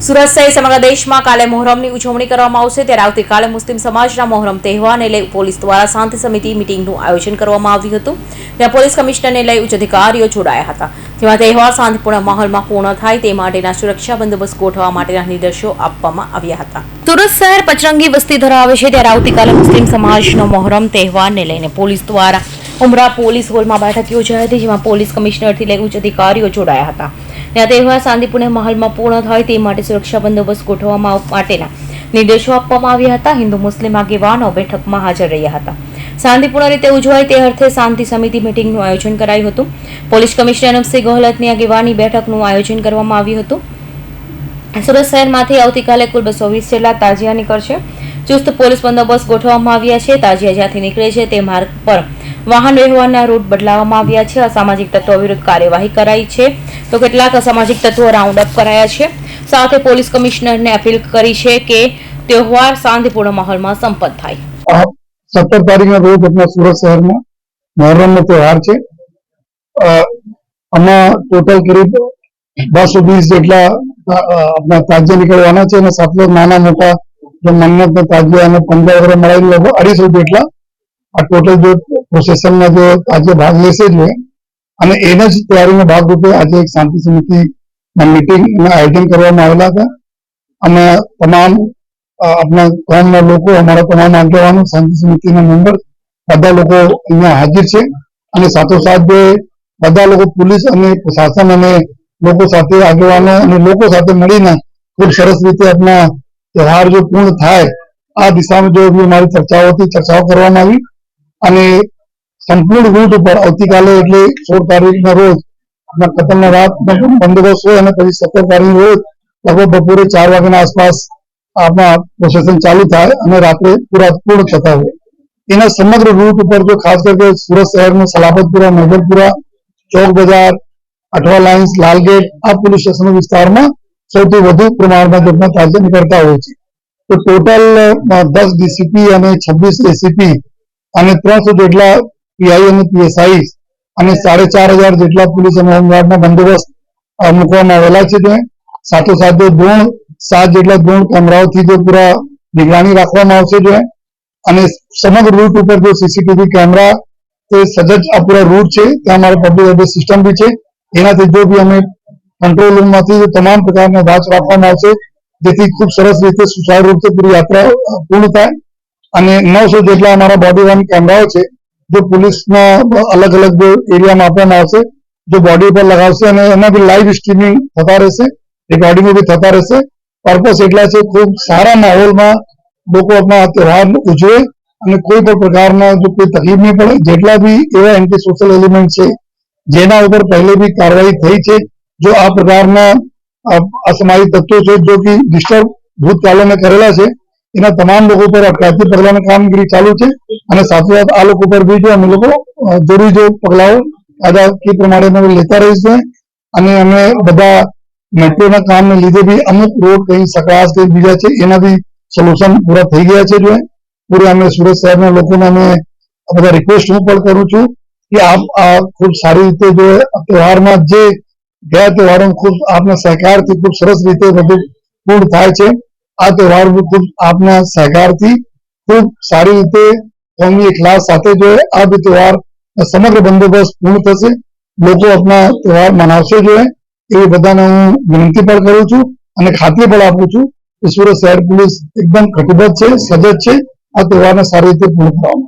સુરત સહિત સમગ્ર દેશમાં કાલે મોહરમની ઉજવણી કરવામાં આવશે ત્યારે આવતીકાલે મુસ્લિમ સમાજના મોહરમ તહેવારને લઈ પોલીસ દ્વારા શાંતિ સમિતિ મીટિંગનું આયોજન કરવામાં આવ્યું હતું। ત્યાં પોલીસ કમિશનરને લઈ ઉચ્ચ અધિકારીઓ જોડાયા હતા, જેમાં તહેવાર શાંતિપૂર્ણ માહોલમાં પૂર્ણ થાય તે માટેના સુરક્ષા બંદોબસ્ત ગોઠવવા માટેના નિર્દેશો આપવામાં આવ્યા હતા। સુરત શહેર પચરંગી વસ્તી ધરાવે છે ત્યારે આવતીકાલે મુસ્લિમ સમાજનો મોહરમ તહેવારને લઈને પોલીસ દ્વારા ઉમરા પોલીસ હોલમાં બેઠક યોજાઈ હતી, જેમાં પોલીસ કમિશનરથી લઈ ઉચ્ચ અધિકારીઓ જોડાયા હતા। ત્યાં તહેવાર શાંતિપૂર્ણ માહોલમાં પૂર્ણ થાય તે માટે સુરક્ષા બંદોબસ્ત ગોઠવવા માટેના નિર્દેશો આપવામાં આવ્યા હતા। હિન્દુ મુસ્લિમ આગેવાનો બેઠકમાં હાજર રહ્યા હતા। શાંતિપૂર્ણ રીતે ઉજવાય તે અર્થે શાંતિ સમિતિ મીટિંગનું આયોજન કરાયું હતું। Police commissioner એમ.સી. ગોહલતની આગેવાની બેઠકનું આયોજન કરવામાં આવ્યું હતું। સુરત શહેરમાંથી આવતીકાલે કુલ 220 જેટલા તાજિયા નીકળશે। ચુસ્ત પોલીસ બંદોબસ્ત ગોઠવવામાં આવ્યા છે। તાજિયા જ્યાંથી નીકળે છે તે માર્ગ પર વાહન વ્યવહારના રૂટ બદલાવવામાં આવ્યા છે। અસામાજિક તત્વો વિરુદ્ધ કાર્યવાહી કરાઈ છે તો કેટલાક અસામાજિક તત્વો રાઉન્ડ અપ કરાયા છે। સાથે પોલીસ કમિશનરને અપીલ કરી છે કે તહેવાર શાંતિપૂર્ણ માહોલમાં સંપન્ન થાય। 17 તારીખના રોજ अपना सूरत शहर में मुहर्रम નો તહેવાર છે। આમાં ટોટલ કરીબ 220 જેટલા આપણા તાજિયા નીકળવાના છે અને સાથે નાના મોટા जो मन्नत ताजिया અને 15 વગેરે મળીને લગભગ 250 જેટલા આ ટોટલ જો પ્રોસેસનમાં જો આજે ભાગ લેશે જોઈએ અને એના જ તૈયારીના ભાગરૂપે આજે એક શાંતિ સમિતિના મીટિંગનું આયોજન કરવામાં આવેલા હતા અને તમામ આપણા ગામના લોકો અમારા તમામ આગેવાનો શાંતિ સમિતિના મેમ્બર બધા લોકો અહીંયા હાજર છે અને સાથોસાથ જે બધા લોકો પોલીસ અને પ્રશાસન અને લોકો સાથે આગેવાનો અને લોકો સાથે મળીને ખૂબ સરસ રીતે આપણા તહેવાર જો પૂર્ણ થાય આ દિશામાં જો અમારી ચર્ચાઓ કરવામાં આવી અને સંપૂર્ણ રૂટ ઉપર આવતીકાલે એટલે 16 તારીખના રોજ આપણા કતલના રાતનો બંદોબસ્ત હોય અને પછી 17 તારીખના રોજ લગભગ બપોરે 4 વાગ્યાના આસપાસ આપણા પ્રોસેસન ચાલુ થાય અને રાત્રે પૂર્ણ થતા હોય। એના સમગ્ર રૂટ ઉપર જો ખાસ કરીને સુરત શહેરમાં સલાબતપુરા, મેજરપુરા, ચોક બજાર, અઠવા લાઇન્સ, લાલગેટ આ પોલીસ સ્ટેશન વિસ્તારમાં સૌથી વધુ પ્રમાણમાં જેટલા તાજિયા નીકળતા હોય છે। તો ટોટલ 10 ડીસીપી અને 26 એસીપી અને 300 જેટલા પીઆઈ અને પીએસઆઈ અને 4500 જેટલા પોલીસ અને હોમગાર્ડના બંદોબસ્ત મૂકવામાં આવેલા છે। સાથોસાથ 7 જેટલા ડ્રોન કેમેરાઓથી જે પૂરા નિગરાની રાખવામાં આવશે અને સમગ્ર રૂટ ઉપર જો સીસીટીવી કેમેરા તે સજ્જ આ પૂરા રૂટ છે ત્યાં અમારા પબ્લિક એડ્રેસ સિસ્ટમ બી છે। એનાથી જો બી અમે કંટ્રોલ રૂમમાંથી તમામ પ્રકારના વાચ રાખવામાં આવશે જેથી ખૂબ સરસ રીતે સુચારુ રૂપે પૂરી યાત્રા પૂર્ણ થાય અને 900 જેટલા અમારા બોડી વન કેમેરાઓ છે जो પોલીસના અલગ અલગ જો એરિયામાં આપવામાં આવશે જો બોડી પર લગાવશે અને એના બી લાઈવ સ્ટ્રીમિંગ થતા રહેશે, રેકોર્ડિંગો બી થતા રહેશે। પર્પસ એટલા છે ખૂબ સારા માહોલમાં લોકો આપણા તહેવાર ઉજવે અને કોઈ પણ પ્રકારના જો કોઈ તકલીફ નહીં પડે। જેટલા બી એવા એન્ટી સોશિયલ એલિમેન્ટ છે જેના ઉપર પહેલે બી કાર્યવાહી થઈ છે, જો આ પ્રકારના અસામાજિક તત્વો છે જો કે ડિસ્ટર્બ ભૂતકાળમાં કરેલા છે એના તમામ લોકો પર અટકાયતી પગલાંની કામગીરી ચાલુ છે અને સાથોસાથ આ લોકો પર બી જો અમે લોકો જરૂરી જો પગલાઓ કાયદાકીય પ્રમાણે લેતા રહીશું અને અમે બધા મેટ્રોના કામને લીધે બી અમુક રોડ કઈ સકળાશ કઈ બીજા છે એના બી સોલ્યુશન પૂરા થઈ ગયા છે। જો પૂરે અમે સુરત શહેરના લોકોને અમે બધા રિક્વેસ્ટ હું પણ કરું છું કે આપ આ ખૂબ સારી રીતે જો તહેવારમાં જે ગયા તહેવારો ખૂબ આપના સહકારથી ખૂબ સરસ રીતે બધું પૂર્ણ થાય છે। આ તહેવાર ખૂબ આપના સહકારથી ખૂબ સારી રીતે કોમી ઇખલાસ સાથે જો આ બી તહેવાર સમગ્ર બંદોબસ્ત પૂર્ણ થશે, લોકો આપણા તહેવાર મનાવશે જો એવી બધાને હું વિનંતી પણ કરું છું અને ખાતરી પણ આપું છું કે સુરત શહેર પોલીસ એકદમ કટિબદ્ધ છે, સજ્જ છે આ તહેવારને સારી રીતે પૂર્ણ કરવામાં।